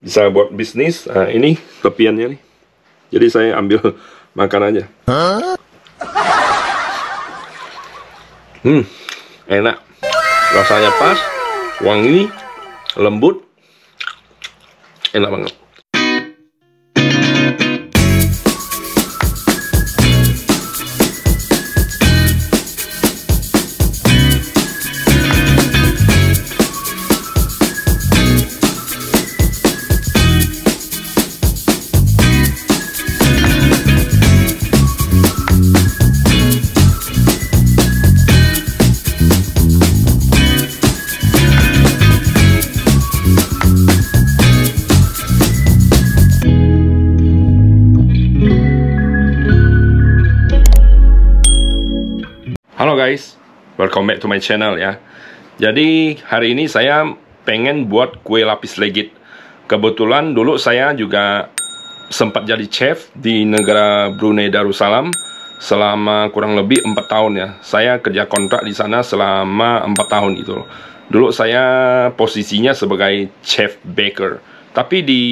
bisa buat bisnis. Ini tepiannya nih. Jadi saya ambil makan aja. Enak. Rasanya pas, wangi, lembut. Enak banget. Halo guys, welcome back to my channel ya. Jadi hari ini saya pengen buat kue lapis legit. Kebetulan dulu saya juga sempat jadi chef di negara Brunei Darussalam selama kurang lebih 4 tahun ya. Saya kerja kontrak di sana selama 4 tahun itu. Dulu saya posisinya sebagai chef baker. Tapi di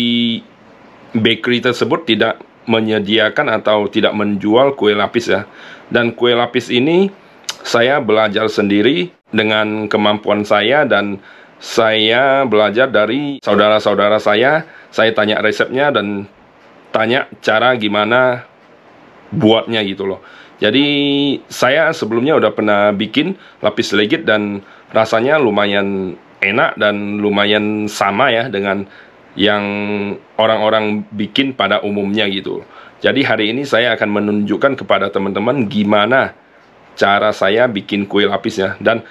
bakery tersebut tidak menyediakan atau tidak menjual kue lapis ya. Dan kue lapis ini saya belajar sendiri dengan kemampuan saya, dan saya belajar dari saudara-saudara saya. Saya tanya resepnya dan tanya cara gimana buatnya gitu loh. Jadi saya sebelumnya udah pernah bikin lapis legit dan rasanya lumayan enak dan lumayan sama ya dengan yang orang-orang bikin pada umumnya gitu. Jadi hari ini saya akan menunjukkan kepada teman-teman gimana cara saya bikin kue lapis ya. Dan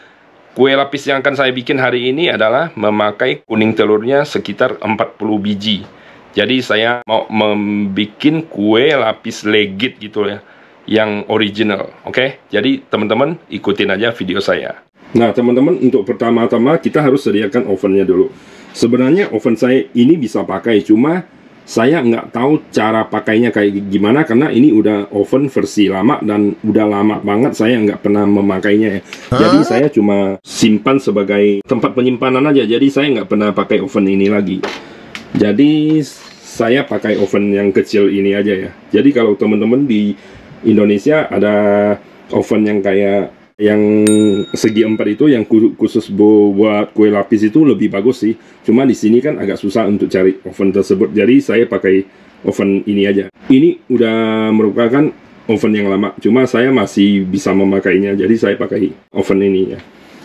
kue lapis yang akan saya bikin hari ini adalah memakai kuning telurnya sekitar 40 biji. Jadi saya mau membuat kue lapis legit gitu ya, yang original. Oke? Jadi teman-teman ikutin aja video saya. Nah teman-teman, untuk pertama-tama kita harus sediakan ovennya dulu. Sebenarnya oven saya ini bisa pakai, cuma saya nggak tahu cara pakainya kayak gimana karena ini udah oven versi lama dan udah lama banget saya nggak pernah memakainya ya. Jadi saya cuma simpan sebagai tempat penyimpanan aja. Jadi saya nggak pernah pakai oven ini lagi. Jadi saya pakai oven yang kecil ini aja ya. Jadi kalau teman-teman di Indonesia ada oven yang kayak yang segi 4 itu yang khusus buat kue lapis itu lebih bagus sih. Cuma di sini kan agak susah untuk cari oven tersebut. Jadi saya pakai oven ini aja. Ini udah merupakan oven yang lama, cuma saya masih bisa memakainya. Jadi saya pakai oven ini ya.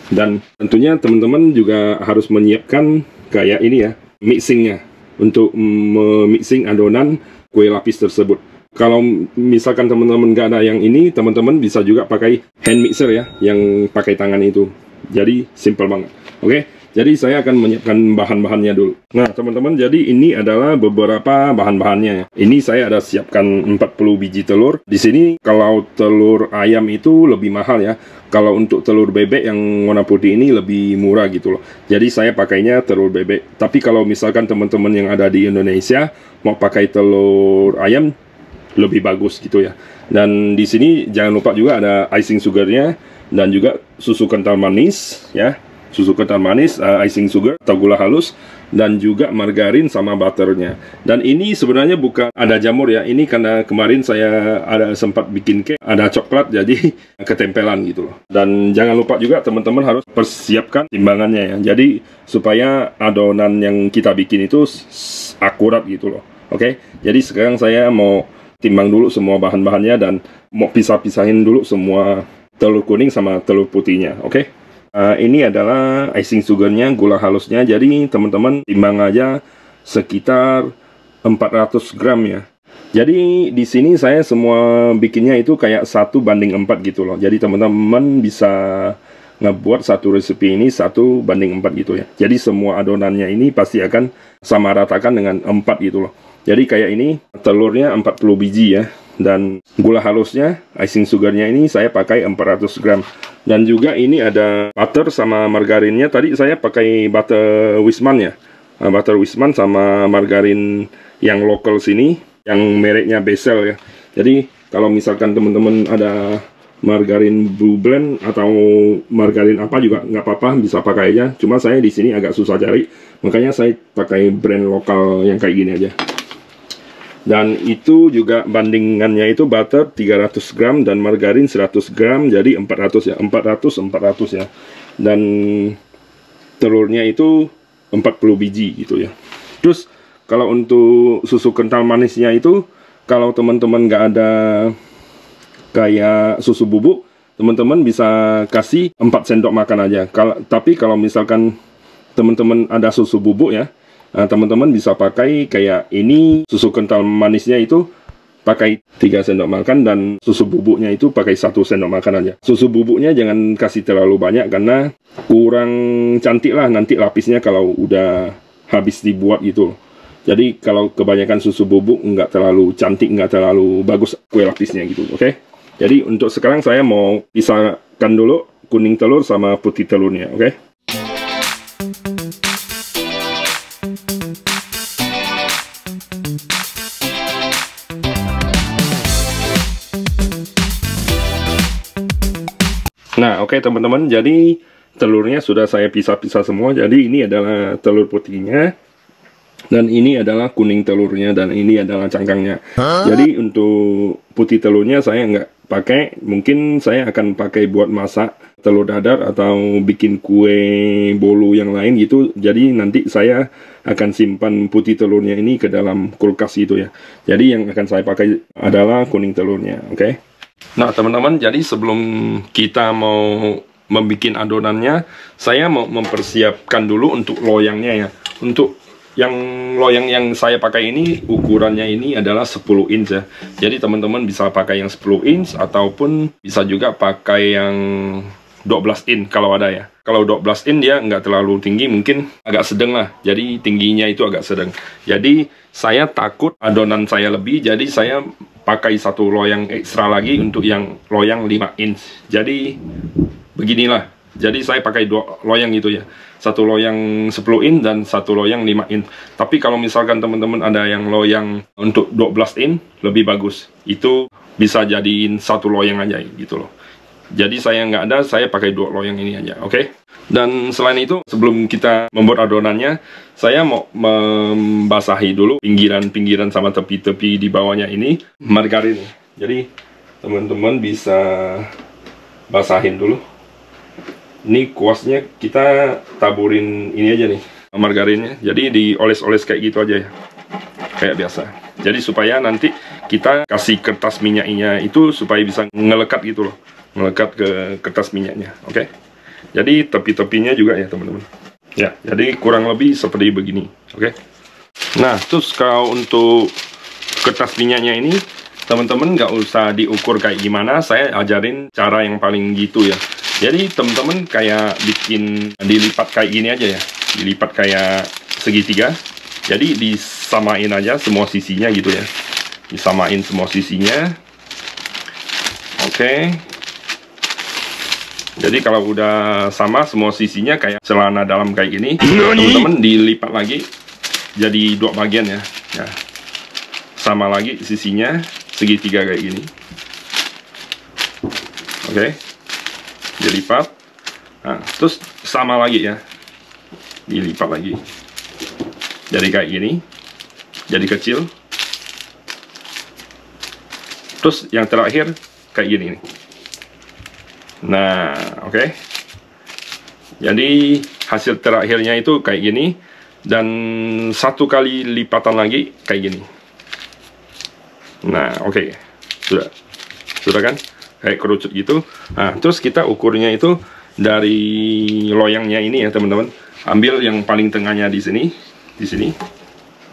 Dan tentunya teman-teman juga harus menyiapkan kayak ini ya, mixingnya untuk memixing adonan kue lapis tersebut. Kalau misalkan teman-teman nggak ada yang ini, teman-teman bisa juga pakai hand mixer ya, yang pakai tangan itu. Jadi simple banget. Oke, jadi saya akan menyiapkan bahan-bahannya dulu. Nah teman-teman, jadi ini adalah beberapa bahan-bahannya ya. Ini saya ada siapkan 40 biji telur. Di sini kalau telur ayam itu lebih mahal ya. Kalau untuk telur bebek yang warna putih ini lebih murah gitu loh. Jadi saya pakainya telur bebek. Tapi kalau misalkan teman-teman yang ada di Indonesia mau pakai telur ayam, lebih bagus gitu ya. Dan di sini jangan lupa juga ada icing sugarnya dan juga susu kental manis ya, susu kental manis, icing sugar atau gula halus, dan juga margarin sama butternya. Dan ini sebenarnya bukan ada jamur ya, ini karena kemarin saya ada sempat bikin cake, ada coklat jadi ketempelan gitu loh. Dan jangan lupa juga teman-teman harus persiapkan timbangannya ya, jadi supaya adonan yang kita bikin itu akurat gitu loh. Oke, jadi sekarang saya mau timbang dulu semua bahan-bahannya dan mau pisah-pisahin dulu semua telur kuning sama telur putihnya. Oke, ini adalah icing sugarnya, gula halusnya. Jadi teman-teman timbang aja sekitar 400 gram ya. Jadi di sini saya semua bikinnya itu kayak 1:4 gitu loh. Jadi teman-teman bisa ngebuat satu resepi ini 1:4 gitu ya. Jadi semua adonannya ini pasti akan sama ratakan dengan 4 gitu loh. Jadi kayak ini telurnya 40 biji ya. Dan gula halusnya, icing sugarnya ini saya pakai 400 gram. Dan juga ini ada butter sama margarinnya. Tadi saya pakai butter Wisman ya. Butter Wisman sama margarin yang lokal sini, yang mereknya Becel ya. Jadi kalau misalkan teman-teman ada margarin Blue Blend atau margarin apa juga nggak apa-apa, bisa pakai aja. Cuma saya di sini agak susah cari, makanya saya pakai brand lokal yang kayak gini aja. Dan itu juga bandingannya itu butter 300 gram dan margarin 100 gram, jadi 400 ya, 400 ya. Dan telurnya itu 40 biji gitu ya. Terus kalau untuk susu kental manisnya itu, kalau teman-teman nggak ada kayak susu bubuk, teman-teman bisa kasih 4 sendok makan aja. Tapi kalau misalkan teman-teman ada susu bubuk ya, teman-teman bisa pakai kayak ini, susu kental manisnya itu pakai 3 sendok makan dan susu bubuknya itu pakai 1 sendok makan aja. Susu bubuknya jangan kasih terlalu banyak karena kurang cantik lah nanti lapisnya kalau udah habis dibuat gitu. Jadi kalau kebanyakan susu bubuk nggak terlalu cantik, nggak terlalu bagus kue lapisnya gitu, oke? Jadi untuk sekarang saya mau pisahkan dulu kuning telur sama putih telurnya, oke? Nah, oke teman-teman, jadi telurnya sudah saya pisah-pisah semua. Jadi ini adalah telur putihnya, dan ini adalah kuning telurnya, dan ini adalah cangkangnya. Jadi untuk putih telurnya saya nggak pakai, mungkin saya akan pakai buat masak telur dadar atau bikin kue bolu yang lain gitu. Jadi nanti saya akan simpan putih telurnya ini ke dalam kulkas gitu ya. Jadi yang akan saya pakai adalah kuning telurnya, oke? Nah teman-teman, jadi sebelum kita mau membuat adonannya, saya mau mempersiapkan dulu untuk loyangnya ya. Untuk yang loyang yang saya pakai ini, ukurannya ini adalah 10 inch ya. Jadi teman-teman bisa pakai yang 10 inch ataupun bisa juga pakai yang 12 inch kalau ada ya. Kalau 12 inch dia nggak terlalu tinggi, mungkin agak sedang lah. Jadi tingginya itu agak sedang. Jadi saya takut adonan saya lebih, jadi saya pakai 1 loyang ekstra lagi untuk yang loyang 5 inch. Jadi beginilah. Jadi saya pakai 2 loyang gitu ya. 1 loyang 10 inch dan 1 loyang 5 inch. Tapi kalau misalkan teman-teman ada yang loyang untuk 12 inch, lebih bagus. Itu bisa jadiin 1 loyang aja gitu loh. Jadi saya nggak ada, saya pakai 2 loyang ini aja, oke? Dan selain itu, sebelum kita membuat adonannya, saya mau membasahi dulu pinggiran-pinggiran sama tepi-tepi di bawahnya ini margarin. Jadi teman-teman bisa basahin dulu. Ini kuasnya kita taburin ini aja nih, margarinnya. Jadi dioles-oles kayak gitu aja ya, kayak biasa. Jadi supaya nanti kita kasih kertas minyaknya itu supaya bisa ngelekat gitu loh, ngelekat ke kertas minyaknya, oke? Jadi tepi-tepinya juga ya teman-teman. Ya, jadi kurang lebih seperti begini, oke? Nah, terus kalau untuk kertas minyaknya ini, teman-teman nggak usah diukur kayak gimana, saya ajarin cara yang paling gitu ya. Jadi teman-teman kayak bikin dilipat kayak gini aja ya, dilipat kayak segitiga. Jadi disamain aja semua sisinya gitu ya, disamain semua sisinya. Oke. Jadi kalau udah sama semua sisinya kayak celana dalam kayak gini, teman-teman dilipat lagi jadi 2 bagian ya. Ya. Sama lagi sisinya segitiga kayak gini. Oke. Dilipat, nah, terus sama lagi ya, dilipat lagi, jadi kayak gini, jadi kecil, terus yang terakhir kayak gini nih. Nah, oke. Jadi hasil terakhirnya itu kayak gini, dan 1 kali lipatan lagi kayak gini. Nah, oke. Sudah kan? Kayak kerucut gitu. Nah, terus kita ukurnya itu dari loyangnya ini ya teman-teman. Ambil yang paling tengahnya di sini,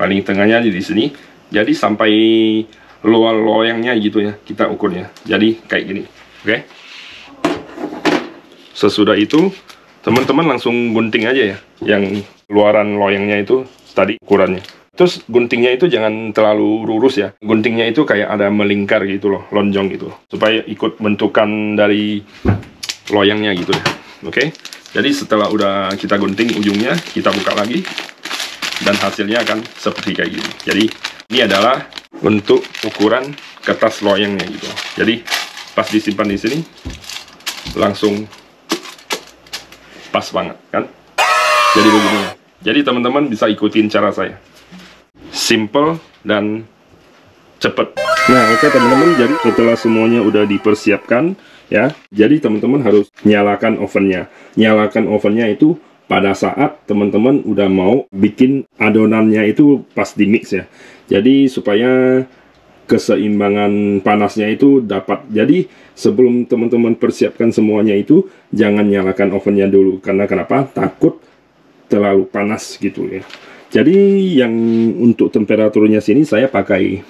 paling tengahnya di sini. Jadi sampai luar loyangnya gitu ya, kita ukurnya. Jadi kayak gini, oke? Sesudah itu, teman-teman langsung gunting aja ya, yang luaran loyangnya itu tadi ukurannya. Terus guntingnya itu jangan terlalu lurus ya. Guntingnya itu kayak ada melingkar gitu loh, lonjong gitu. Supaya ikut bentukan dari loyangnya gitu ya. Oke? Jadi setelah udah kita gunting ujungnya, kita buka lagi. Dan hasilnya akan seperti kayak gini. Jadi ini adalah untuk ukuran kertas loyangnya gitu. Jadi pas disimpan di sini langsung pas banget kan. Jadi begini. Jadi teman-teman bisa ikutin cara saya. Simple dan cepet. Nah, oke teman-teman, jadi setelah semuanya udah dipersiapkan ya, jadi teman-teman harus nyalakan ovennya. Nyalakan ovennya itu pada saat teman-teman udah mau bikin adonannya itu pas di mix ya. Jadi supaya keseimbangan panasnya itu dapat. Jadi sebelum teman-teman persiapkan semuanya itu jangan nyalakan ovennya dulu, karena kenapa? Takut terlalu panas gitu ya. Jadi yang untuk temperaturnya sini saya pakai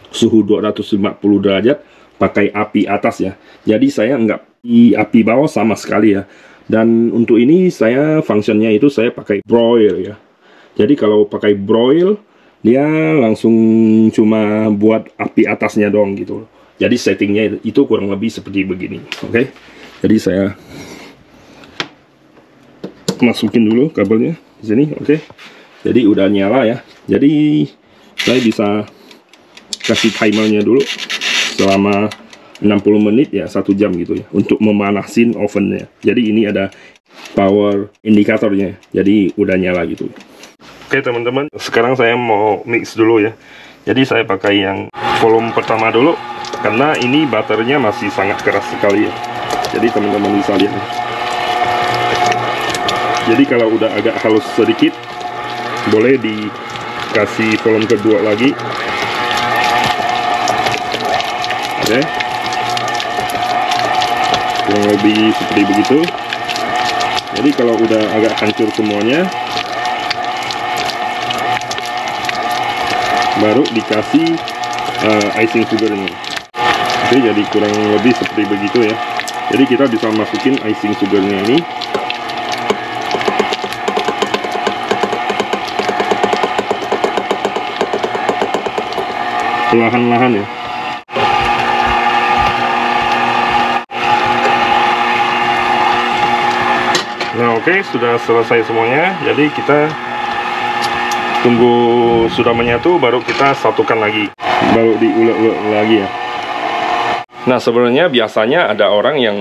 suhu 250 derajat, pakai api atas ya. Jadi saya nggak di api bawah sama sekali ya. Dan untuk ini saya functionnya itu saya pakai broil ya. Jadi kalau pakai broil dia langsung cuma buat api atasnya doang gitu. Jadi settingnya itu kurang lebih seperti begini. Oke. Jadi saya masukin dulu kabelnya di sini. Oke. Jadi udah nyala ya. Jadi saya bisa kasih timernya dulu selama 60 menit ya, 1 jam gitu ya, untuk memanasin ovennya. Jadi ini ada power indikatornya, jadi udah nyala gitu. Oke teman-teman, sekarang saya mau mix dulu ya. Jadi saya pakai yang volume pertama dulu, karena ini butternya masih sangat keras sekali ya. Jadi teman-teman bisa lihat. Jadi kalau udah agak halus sedikit, boleh dikasih volume kedua lagi. Oke, kurang lebih seperti begitu. Jadi kalau udah agak hancur semuanya, baru dikasih icing sugarnya. Oke, jadi kurang lebih seperti begitu ya. Jadi kita bisa masukin icing sugarnya ini. Perlahan-lahan ya. Nah oke, sudah selesai semuanya. Jadi kita tunggu sudah menyatu, baru kita satukan lagi, baru diulek-ulek lagi ya. Nah sebenarnya biasanya ada orang yang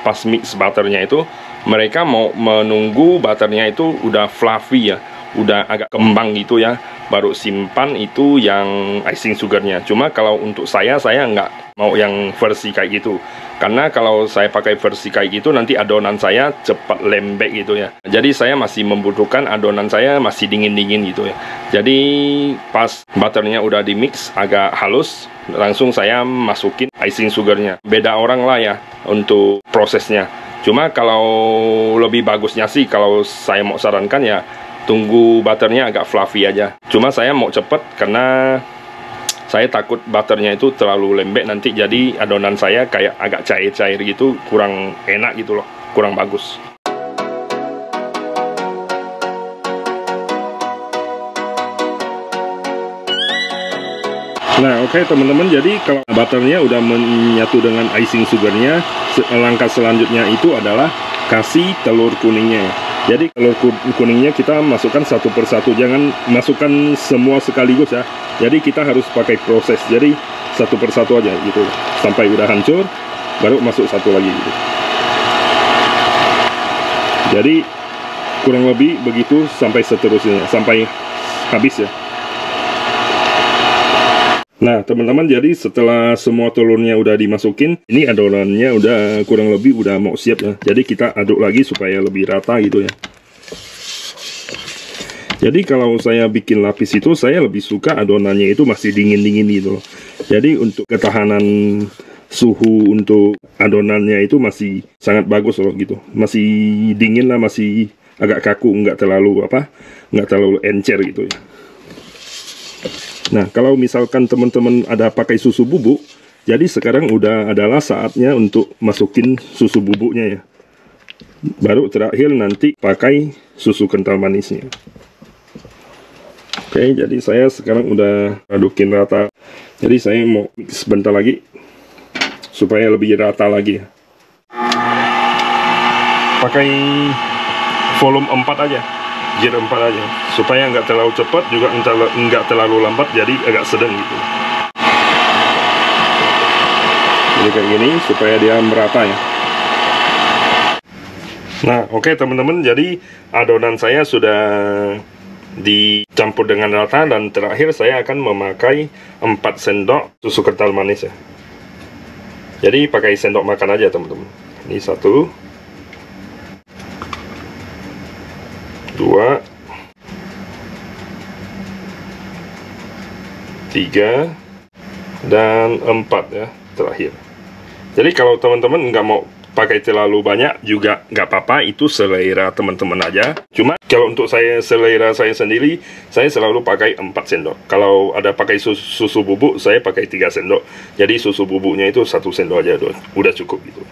pas mix butternya itu mereka mau menunggu butternya itu udah fluffy ya, udah agak kembang gitu ya, baru simpan itu yang icing sugarnya. Cuma kalau untuk saya nggak mau yang versi kayak gitu, karena kalau saya pakai versi kayak gitu nanti adonan saya cepat lembek gitu ya. Jadi saya masih membutuhkan adonan saya masih dingin-dingin gitu ya. Jadi pas butternya udah di mix agak halus, langsung saya masukin icing sugarnya. Beda orang lah ya untuk prosesnya. Cuma kalau lebih bagusnya sih, kalau saya mau sarankan ya tunggu butternya agak fluffy aja. Cuma saya mau cepet karena saya takut butternya itu terlalu lembek nanti, jadi adonan saya kayak agak cair-cair gitu, kurang enak gitu loh, kurang bagus. Nah oke teman-teman, jadi kalau butternya udah menyatu dengan icing sugarnya, langkah selanjutnya itu adalah kasih telur kuningnya. Jadi telur kuningnya kita masukkan satu persatu, jangan masukkan semua sekaligus ya. Jadi kita harus pakai proses, jadi satu persatu aja gitu, sampai udah hancur baru masuk satu lagi gitu. Jadi kurang lebih begitu sampai seterusnya, sampai habis ya. Nah teman-teman, jadi setelah semua telurnya udah dimasukin, ini adonannya udah kurang lebih udah mau siap ya. Jadi kita aduk lagi supaya lebih rata gitu ya. Jadi kalau saya bikin lapis itu, saya lebih suka adonannya itu masih dingin-dingin gitu loh. Jadi untuk ketahanan suhu untuk adonannya itu masih sangat bagus loh gitu. Masih dingin lah, masih agak kaku, nggak terlalu encer gitu ya. Nah, kalau misalkan teman-teman ada pakai susu bubuk, jadi sekarang udah adalah saatnya untuk masukin susu bubuknya ya. Baru terakhir nanti pakai susu kental manisnya. Oke, jadi saya sekarang udah adukin rata. Jadi saya mau mix sebentar lagi supaya lebih rata lagi ya. Pakai volume 4 aja. Gear 4 aja, supaya nggak terlalu cepat juga nggak terlalu lambat, jadi agak sedang gitu. Jadi kayak gini supaya dia merata ya. Nah, oke teman-teman, jadi adonan saya sudah dicampur dengan rata, dan terakhir saya akan memakai 4 sendok susu kental manis ya. Jadi pakai sendok makan aja teman-teman. Ini 1, 2, 3, dan 4 ya terakhir. Jadi kalau teman-teman nggak mau pakai terlalu banyak juga nggak apa-apa, itu selera teman-teman aja. Cuma kalau untuk selera saya sendiri, saya selalu pakai 4 sendok. Kalau ada pakai susu bubuk, saya pakai 3 sendok. Jadi susu bubuknya itu 1 sendok aja udah cukup gitu.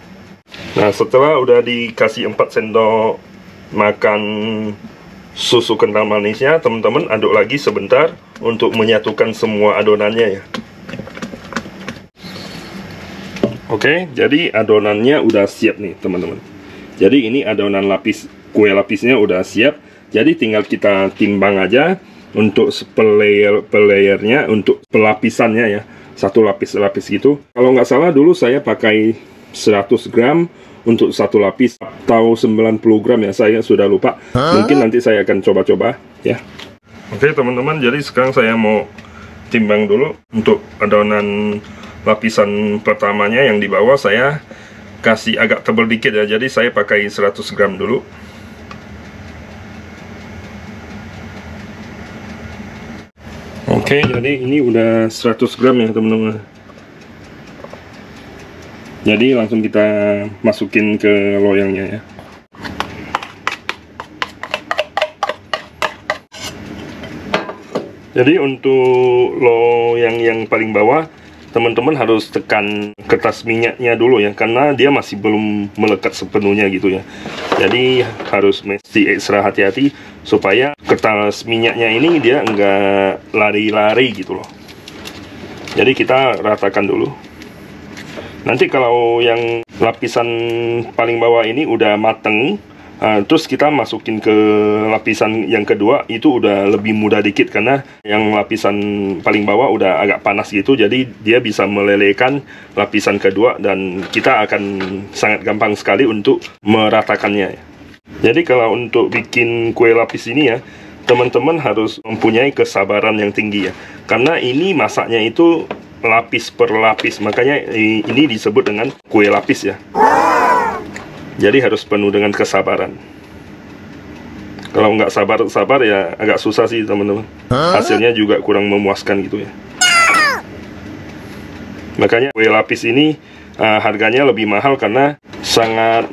Nah, setelah udah dikasih 4 sendok makan susu kental manisnya, teman-teman aduk lagi sebentar untuk menyatukan semua adonannya ya. Oke, jadi adonannya udah siap nih teman-teman. Jadi ini adonan kue lapisnya udah siap. Jadi tinggal kita timbang aja untuk pelayernya, untuk pelapisannya ya. 1 lapis-lapis gitu. Kalau nggak salah dulu saya pakai 100 gram untuk 1 lapis, atau 90 gram ya, saya sudah lupa. Mungkin nanti saya akan coba-coba ya. Oke teman-teman, jadi sekarang saya mau timbang dulu. Untuk adonan lapisan pertamanya yang di bawah saya kasih agak tebal dikit ya, jadi saya pakai 100 gram dulu. Oke, jadi ini udah 100 gram ya teman-teman. Jadi langsung kita masukin ke loyangnya ya. Jadi untuk loyang yang paling bawah, teman-teman harus tekan kertas minyaknya dulu ya, karena dia masih belum melekat sepenuhnya gitu ya. Jadi harus mesti ekstra hati-hati supaya kertas minyaknya ini dia enggak lari-lari gitu loh. Jadi kita ratakan dulu. Nanti kalau yang lapisan paling bawah ini udah mateng, terus kita masukin ke lapisan yang kedua, itu udah lebih mudah dikit karena yang lapisan paling bawah udah agak panas gitu, jadi dia bisa melelehkan lapisan kedua dan kita akan sangat gampang sekali untuk meratakannya. Jadi kalau untuk bikin kue lapis ini ya, teman-teman harus mempunyai kesabaran yang tinggi ya, karena ini masaknya itu lapis per lapis, makanya ini disebut dengan kue lapis ya. Jadi harus penuh dengan kesabaran. Kalau nggak sabar ya agak susah sih teman-teman. Hasilnya juga kurang memuaskan gitu ya. Makanya kue lapis ini harganya lebih mahal karena sangat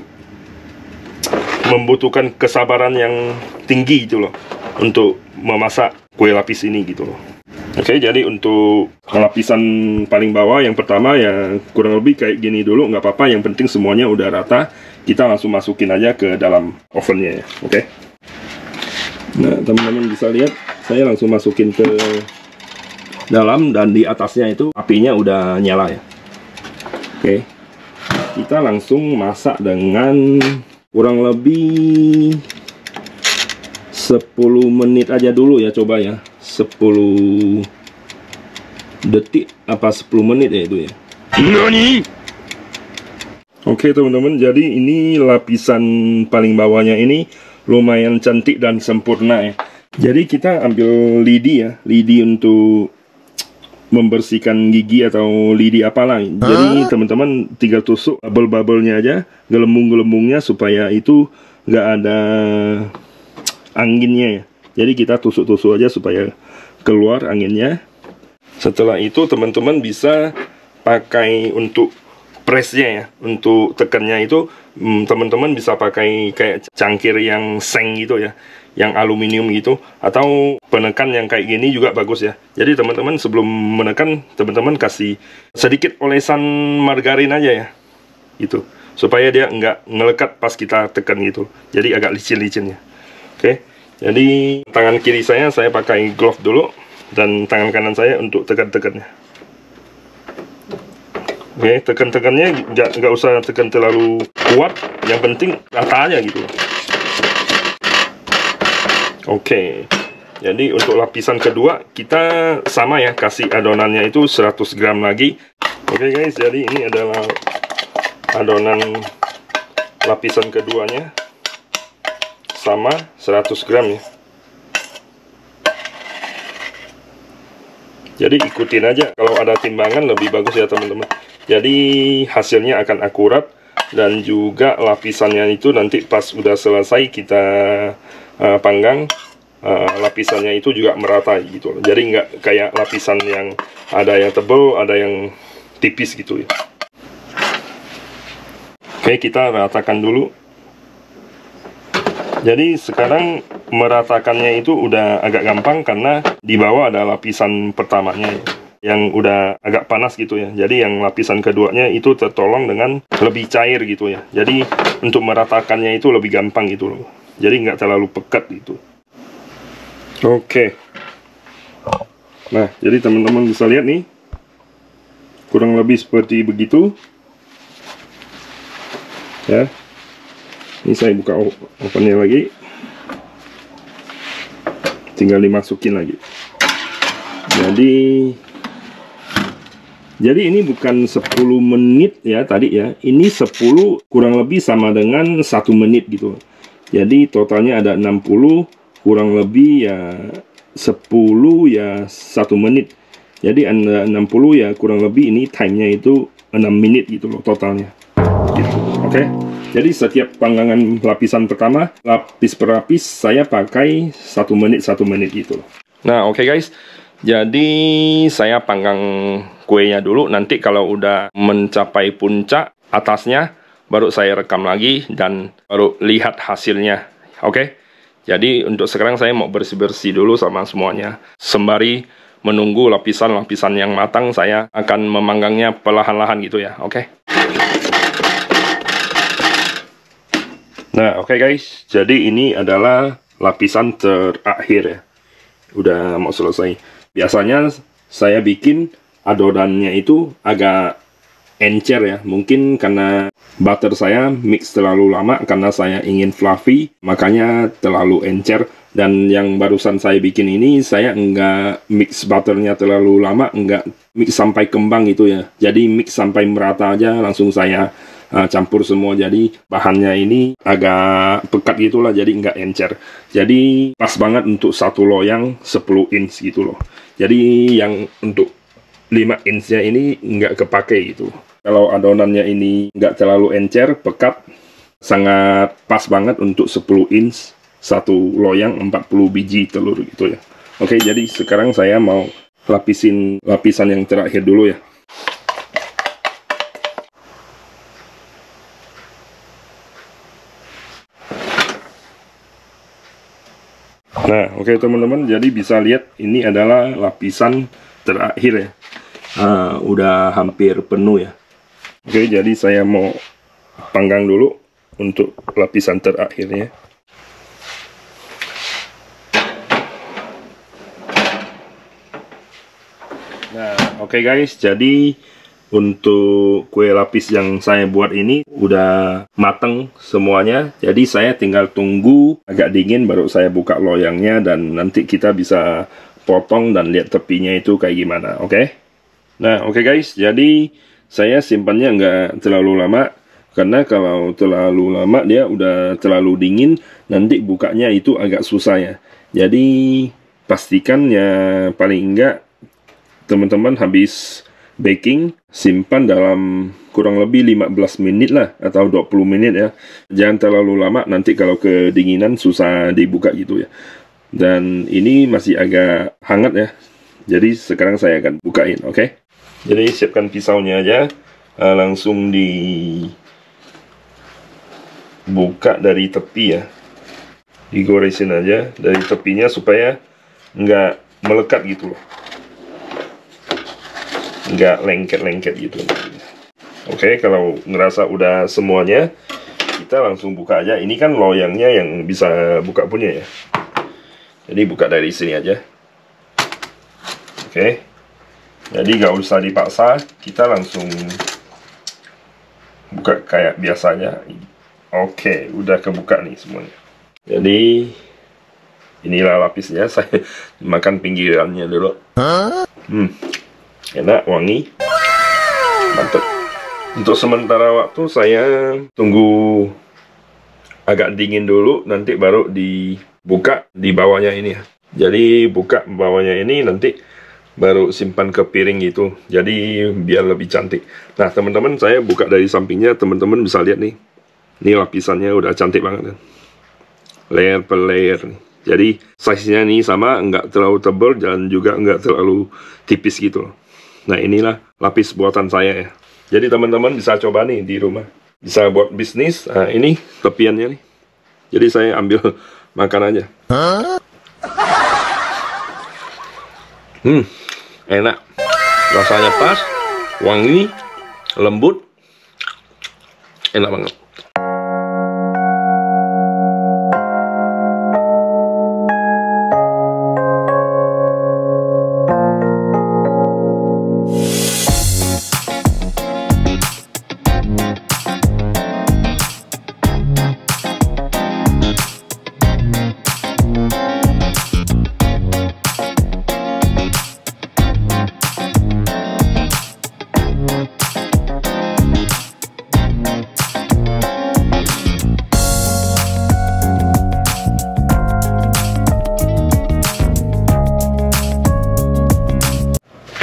membutuhkan kesabaran yang tinggi gitu loh untuk memasak kue lapis ini gitu loh. Oke, jadi untuk lapisan paling bawah yang pertama ya kurang lebih kayak gini dulu, nggak apa-apa, yang penting semuanya udah rata. Kita langsung masukin aja ke dalam ovennya ya, oke. Nah, teman-teman bisa lihat, saya langsung masukin ke dalam, dan di atasnya itu apinya udah nyala ya. Oke, kita langsung masak dengan kurang lebih 10 menit aja dulu ya, coba ya. 10 detik apa 10 menit ya itu ya. Nani? Oke teman-teman, jadi ini lapisan paling bawahnya ini lumayan cantik dan sempurna ya. Jadi kita ambil lidi ya, lidi untuk membersihkan gigi atau lidi apalah. Jadi teman-teman tinggal tusuk bubble-bubblenya aja, gelembung-gelembungnya, supaya itu nggak ada anginnya ya. Jadi kita tusuk-tusuk aja supaya keluar anginnya. Setelah itu teman-teman bisa pakai untuk pressnya ya, untuk tekannya itu teman-teman bisa pakai kayak cangkir yang seng gitu ya, yang aluminium gitu, atau penekan yang kayak gini juga bagus ya. Jadi teman-teman sebelum menekan, teman-teman kasih sedikit olesan margarin aja ya, gitu, supaya dia nggak ngelekat pas kita tekan gitu, jadi agak licin-licin ya. Oke, jadi tangan kiri saya pakai glove dulu, dan tangan kanan saya untuk tekan-tekannya. Oke, tekan-tekannya nggak usah tekan terlalu kuat, yang penting rata aja gitu. Oke, jadi untuk lapisan kedua kita sama ya, kasih adonannya itu 100 gram lagi. Oke guys, jadi ini adalah adonan lapisan keduanya, sama 100 gram ya. Jadi ikutin aja, kalau ada timbangan lebih bagus ya teman-teman. Jadi hasilnya akan akurat, dan juga lapisannya itu nanti pas udah selesai kita panggang, lapisannya itu juga merata gitu. Jadi nggak kayak lapisan yang ada yang tebal, ada yang tipis gitu ya. Oke, kita ratakan dulu. Jadi sekarang meratakannya itu udah agak gampang karena di bawah ada lapisan pertamanya yang udah agak panas gitu ya. Jadi yang lapisan keduanya itu tertolong dengan lebih cair gitu ya. Jadi untuk meratakannya itu lebih gampang gitu loh. Jadi nggak terlalu pekat gitu. Oke. Nah, jadi teman-teman bisa lihat nih, kurang lebih seperti begitu ya. Ini saya buka ovennya lagi, tinggal dimasukin lagi. Jadi ini bukan 10 menit ya tadi ya, ini 10 kurang lebih sama dengan 1 menit gitu. Jadi totalnya ada 60 kurang lebih ya 10 ya 1 menit. Jadi 60 ya kurang lebih ini timenya itu 6 menit gitu loh totalnya gitu. Oke. Jadi setiap panggangan lapisan pertama, lapis per lapis saya pakai 1 menit gitu. Nah, oke guys. Jadi saya panggang kuenya dulu. Nanti kalau udah mencapai puncak atasnya, baru saya rekam lagi dan baru lihat hasilnya. Oke. Jadi untuk sekarang saya mau bersih-bersih dulu sama semuanya. Sembari menunggu lapisan-lapisan yang matang, saya akan memanggangnya perlahan-lahan gitu ya. Oke. Nah, oke guys, jadi ini adalah lapisan terakhir ya. Udah mau selesai. Biasanya saya bikin adonannya itu agak encer ya. Mungkin karena butter saya mix terlalu lama, karena saya ingin fluffy, makanya terlalu encer. Dan yang barusan saya bikin ini, saya enggak mix butternya terlalu lama, enggak mix sampai kembang gitu ya. Jadi mix sampai merata aja, langsung saya campur semua. Jadi bahannya ini agak pekat gitulah, jadi nggak encer. Jadi pas banget untuk satu loyang 10 inch gitu loh. Jadi yang untuk 5 inchnya ini nggak kepake gitu. Kalau adonannya ini nggak terlalu encer, pekat, sangat pas banget untuk 10 inch satu loyang 40 biji telur gitu ya. Oke, jadi sekarang saya mau lapisin lapisan yang terakhir dulu ya. Nah, oke teman-teman, jadi bisa lihat ini adalah lapisan terakhir ya. Udah hampir penuh ya. Oke, jadi saya mau panggang dulu untuk lapisan terakhirnya. Nah, oke guys, jadi untuk kue lapis yang saya buat ini udah mateng semuanya. Jadi saya tinggal tunggu agak dingin baru saya buka loyangnya, dan nanti kita bisa potong dan lihat tepinya itu kayak gimana. Oke. Nah, oke guys, jadi saya simpannya nggak terlalu lama, karena kalau terlalu lama dia udah terlalu dingin, nanti bukanya itu agak susah ya. Jadi pastikan ya paling enggak teman-teman habis baking, simpan dalam kurang lebih 15 menit lah, atau 20 menit ya. Jangan terlalu lama, nanti kalau kedinginan susah dibuka gitu ya. Dan ini masih agak hangat ya. Jadi sekarang saya akan bukain, oke? Jadi siapkan pisaunya aja, langsung dibuka dari tepi ya. Digoresin aja dari tepinya supaya nggak melekat gitu loh. Nggak lengket-lengket gitu. Oke, kalau ngerasa udah semuanya, kita langsung buka aja. Ini kan loyangnya yang bisa buka punya ya. Jadi buka dari sini aja. Oke. Jadi nggak usah dipaksa, kita langsung buka kayak biasanya. Oke, udah kebuka nih semuanya. Jadi inilah lapisnya. Saya makan pinggirannya dulu. Enak, wangi. mantap. Untuk sementara waktu saya tunggu agak dingin dulu, nanti baru dibuka di bawahnya ini ya. Jadi buka bawahnya ini, nanti baru simpan ke piring gitu. Jadi biar lebih cantik. Nah teman-teman, saya buka dari sampingnya, teman-teman bisa lihat nih. Ini lapisannya udah cantik banget kan. Layer per layer nih. Jadi size-nya nih sama, nggak terlalu tebal dan juga nggak terlalu tipis gitu loh. Nah inilah lapis buatan saya ya. Jadi teman-teman bisa coba nih di rumah. Bisa buat bisnis. Nah, ini tepiannya nih. Jadi saya ambil makan aja. Enak. Rasanya pas, wangi, lembut. Enak banget.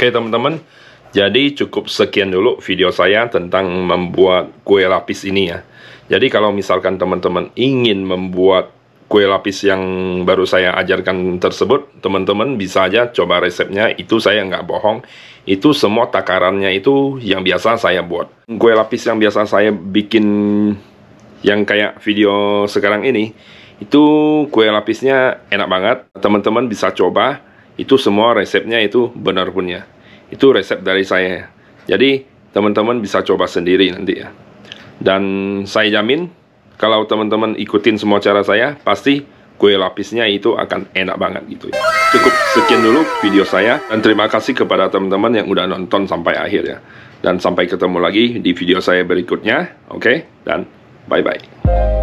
Oke teman-teman, jadi cukup sekian dulu video saya tentang membuat kue lapis ini ya. Jadi kalau misalkan teman-teman ingin membuat kue lapis yang baru saya ajarkan tersebut, teman-teman bisa aja coba resepnya. Itu saya nggak bohong, itu semua takarannya itu yang biasa saya buat. Kue lapis yang biasa saya bikin yang kayak video sekarang ini, itu kue lapisnya enak banget. Teman-teman bisa coba, itu semua resepnya itu benar punya. Itu resep dari saya. Jadi teman-teman bisa coba sendiri nanti ya. Dan saya jamin kalau teman-teman ikutin semua cara saya, pasti kue lapisnya itu akan enak banget gitu ya. Cukup sekian dulu video saya, dan terima kasih kepada teman-teman yang udah nonton sampai akhir ya. Dan sampai ketemu lagi di video saya berikutnya. Oke, dan bye-bye.